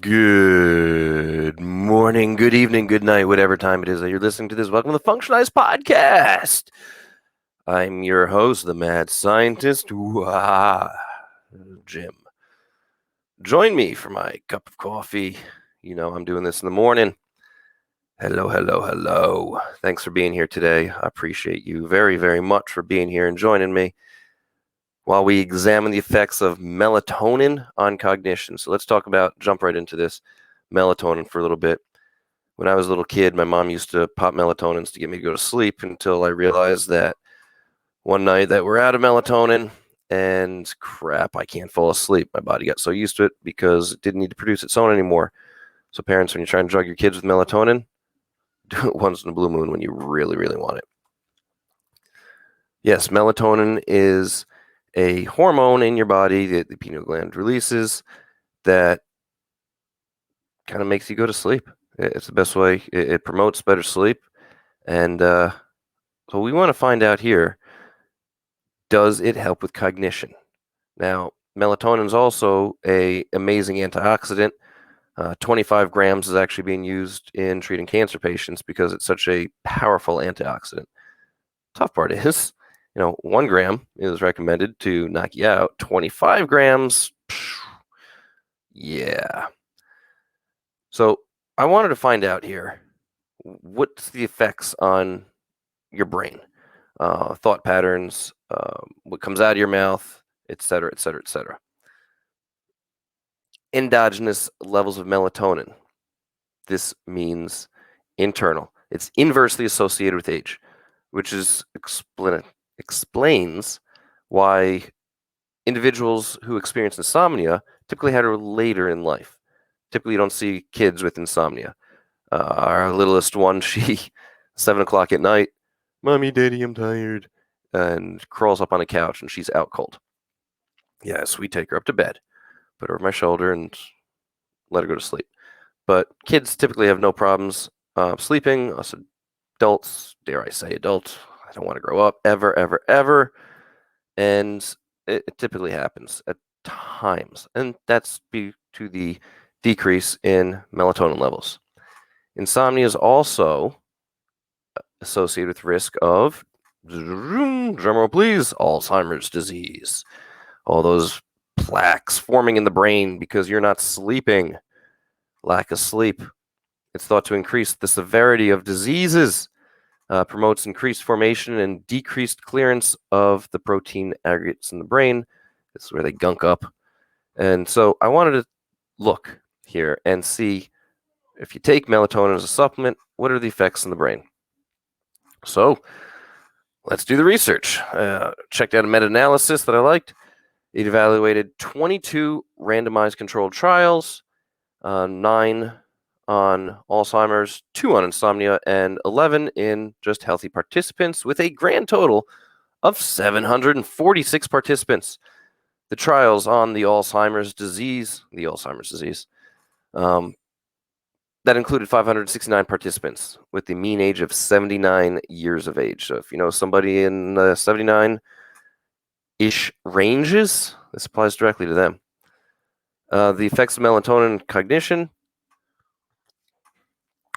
Good morning, good evening, good night, whatever time it is that you're listening to this. Welcome to the Functionised podcast. I'm your host, the mad scientist, Jim. Join me for my cup of coffee. You know, I'm doing this in the morning. Hello, hello, hello. Thanks for being here today. I appreciate you very, very much for being here and joining me while we examine the effects of melatonin on cognition. So let's jump right into this melatonin for a little bit. When I was a little kid, my mom used to pop melatonins to get me to go to sleep until I realized that one night that we're out of melatonin and crap, I can't fall asleep. My body got so used to it because it didn't need to produce its own anymore. So parents, when you're trying to drug your kids with melatonin, do it once in a blue moon when you really, really want it. Yes, melatonin is a hormone in your body that the pineal gland releases that kind of makes you go to sleep. It's the best way. It promotes better sleep. And so we want to find out here, does it help with cognition? Now, melatonin is also an amazing antioxidant. 25 grams is actually being used in treating cancer patients because it's such a powerful antioxidant. Tough part is, 1 gram is recommended to knock you out. 25 grams, yeah. So I wanted to find out here, what's the effects on your brain? Thought patterns, what comes out of your mouth, etc., etc., etc. Endogenous levels of melatonin. This means internal. It's inversely associated with age, which explains why individuals who experience insomnia typically had it later in life. Typically, you don't see kids with insomnia. Our littlest one, she 7 o'clock at night, "Mommy, Daddy, I'm tired," and crawls up on a couch and she's out cold. Yes, we take her up to bed, put her over my shoulder, and let her go to sleep. But kids typically have no problems sleeping. Us adults, dare I say adult, I don't want to grow up ever, ever, ever. And it typically happens at times. And that's due to the decrease in melatonin levels. Insomnia is also associated with risk of, drumroll please, Alzheimer's disease. All those plaques forming in the brain because you're not sleeping. Lack of sleep. It's thought to increase the severity of diseases, promotes increased formation and decreased clearance of the protein aggregates in the brain. This is where they gunk up. And so I wanted to look here and see, if you take melatonin as a supplement, what are the effects in the brain? So let's do the research. Checked out a meta-analysis that I liked. It evaluated 22 randomized controlled trials, 9 on Alzheimer's, 2 on insomnia, and 11 in just healthy participants, with a grand total of 746 participants. The trials on the Alzheimer's disease, that included 569 participants with the mean age of 79 years of age. So if you know somebody in the 79-ish ranges, this applies directly to them. The effects of melatonin on cognition.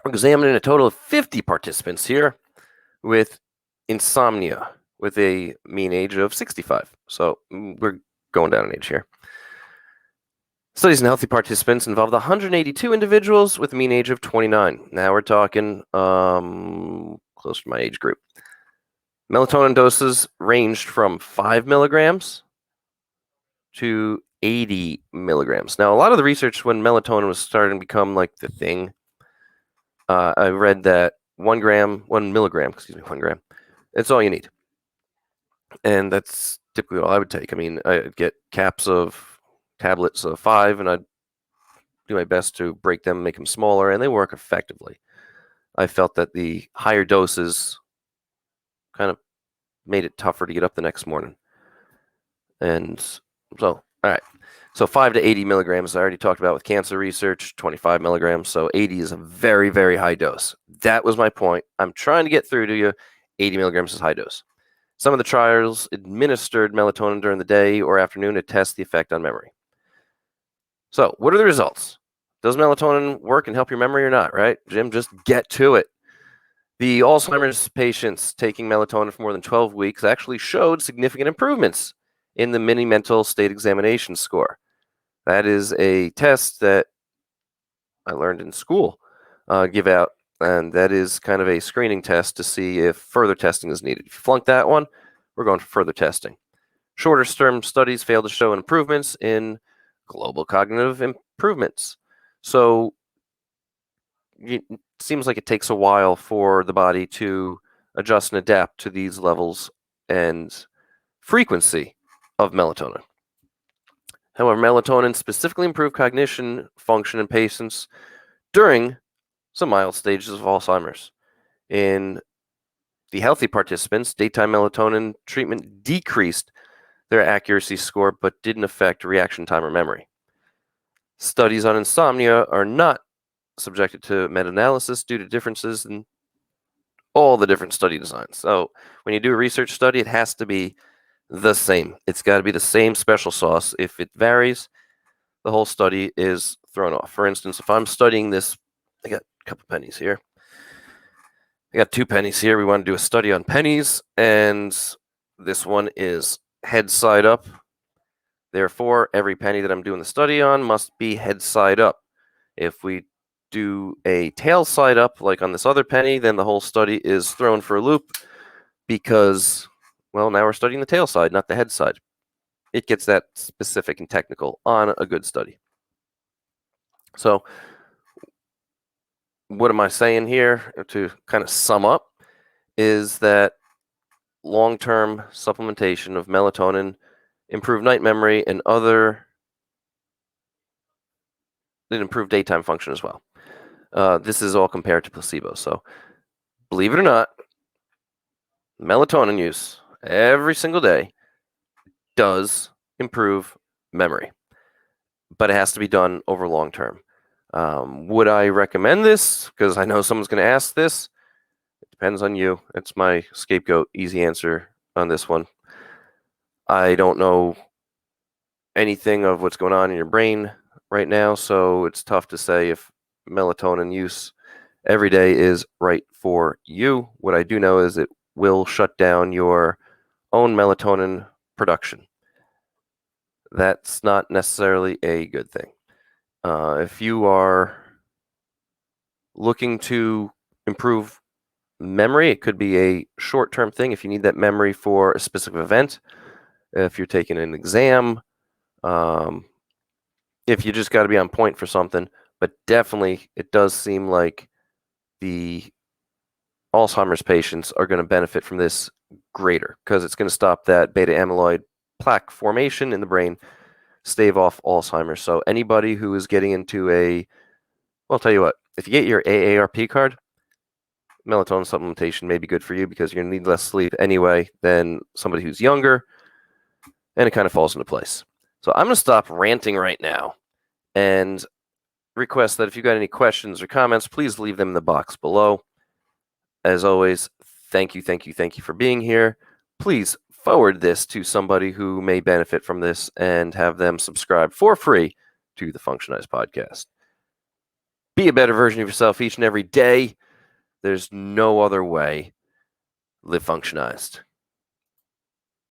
We're examining a total of 50 participants here with insomnia with a mean age of 65. So we're going down in age here. Studies in healthy participants involved 182 individuals with a mean age of 29. Now we're talking close to my age group. Melatonin doses ranged from 5 milligrams to 80 milligrams. Now, a lot of the research when melatonin was starting to become like the thing, I read that 1 milligram, it's all you need. And that's typically all I would take. I mean, I'd get caps of tablets of 5, and I'd do my best to break them, make them smaller, and they work effectively. I felt that the higher doses kind of made it tougher to get up the next morning. And so, all right. So 5 to 80 milligrams, I already talked about with cancer research, 25 milligrams. So 80 is a very, very high dose. That was my point. I'm trying to get through to you. 80 milligrams is high dose. Some of the trials administered melatonin during the day or afternoon to test the effect on memory. So what are the results? Does melatonin work and help your memory or not, right? Jim, just get to it. The Alzheimer's patients taking melatonin for more than 12 weeks actually showed significant improvements in the mini mental state examination score. That is a test that I learned in school, give out, and that is kind of a screening test to see if further testing is needed. If you flunk that one, we're going for further testing. Shorter term studies failed to show improvements in global cognitive improvements. So it seems like it takes a while for the body to adjust and adapt to these levels and frequency of melatonin. However, melatonin specifically improved cognition function in patients during some mild stages of Alzheimer's. In the healthy participants, daytime melatonin treatment decreased their accuracy score but didn't affect reaction time or memory. Studies on insomnia are not subjected to meta-analysis due to differences in all the different study designs. So when you do a research study, it has to be the same. It's got to be the same special sauce. If it varies, the whole study is thrown off. For instance, if I'm studying this, I got a couple pennies here. I got 2 pennies here. We want to do a study on pennies, and this one is head side up. Therefore, every penny that I'm doing the study on must be head side up. If we do a tail side up, like on this other penny, then the whole study is thrown for a loop because, well, now we're studying the tail side, not the head side. It gets that specific and technical on a good study. So, what am I saying here to kind of sum up is that long-term supplementation of melatonin improved night memory and it improved daytime function as well. This is all compared to placebo. So, believe it or not, melatonin use every single day does improve memory, but it has to be done over long term. Would I recommend this? Because I know someone's going to ask this. It depends on you. It's my scapegoat, easy answer on this one. I don't know anything of what's going on in your brain right now, so it's tough to say if melatonin use every day is right for you. What I do know is it will shut down your own melatonin production. That's not necessarily a good thing. If you are looking to improve memory, it could be a short-term thing if you need that memory for a specific event, if you're taking an exam, if you just got to be on point for something. But definitely, it does seem like the Alzheimer's patients are going to benefit from this greater because it's going to stop that beta amyloid plaque formation in the brain, stave off Alzheimer's. So anybody who is getting into well, I'll tell you what, if you get your AARP card, melatonin supplementation may be good for you because you're going to need less sleep anyway than somebody who's younger, and it kind of falls into place. So I'm going to stop ranting right now and request that if you got any questions or comments, please leave them in the box below. As always, thank you for being here. Please forward this to somebody who may benefit from this and have them subscribe for free to the Functionized podcast. Be a better version of yourself each and every day. There's no other way. Live functionized.